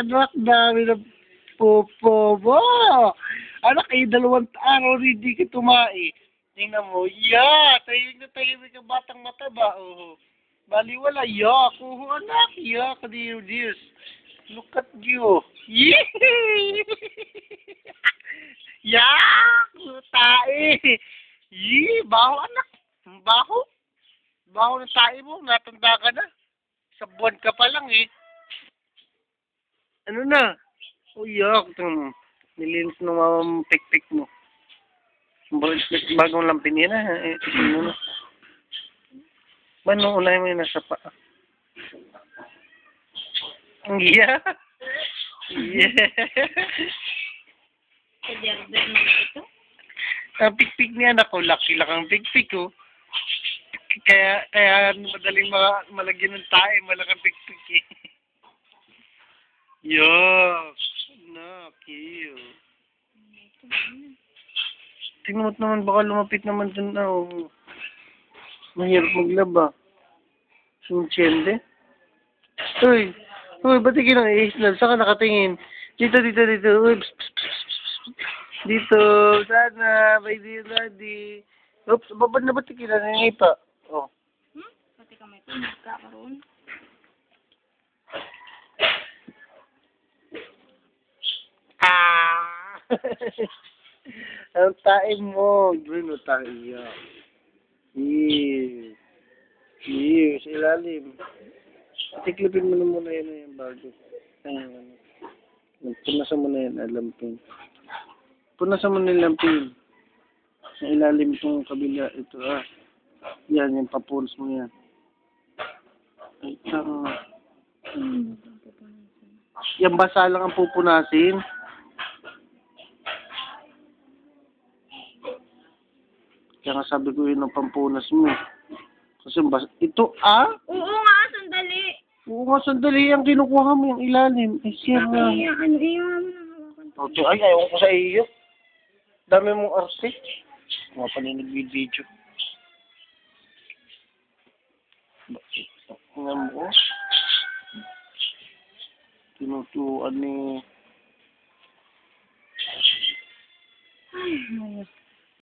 Anak, dami ng popo mo. Anak, 2 araw hindi ka tumae. Tingnan mo, tahimik ka batang mataba. Oh. Baliwala, yak. Oh, anak, yak. This. Look at you. Yee! Yak! Tae! Yee! Baho, anak. Baho. Baho ng tae mo. Natanda ka na. Sa buwan ka pa lang eh. Ano na? Uyak. Nilinis ng mga pik-pik mo. Bagong lampin yan na. Ano na? Ba nung unahin mo yung nasa pa? Yeah. Yeah. Ang pik-pik niya na ko. Laki lang ang pik-pik ko. Kaya madaling malagyan ng tae. Malakang pik-pik eh. Yuck. No, cute. Tingnan mo naman, baka lumapit naman dun na. Oh. Mahirap maglaba. Sunchende. Uy, ba't ikinang i-snap? Saan ka nakatingin? Dito. Uy, pss. Dito, sana, by dear daddy. Oops, babad na ba't ikinang pa? Oh. Pati ka may tunog ka karoon. Ang tae mo. Doon o tae yan. Sa ilalim. Tiklipin mo na muna yan yung bago. Ayan. Punasan mo na yan, lampin. Punasan mo na yung lampin. Sa ilalim itong kabila. Ito Yan, yung papunas mo yan. Ay, yan basa lang ang pupunasin. Kaya nga sabi ko yun ang pampunas mo. Kasi ito, Oo nga, sandali. Oo nga, sandali. Ang kinukuha mo yung ilalim. Ay, siya nga. Ano, Ay, ayaw ko sa iyo. Dami mong arse. Mga paninig video. Nga mo. Tinutuan ni... Ay,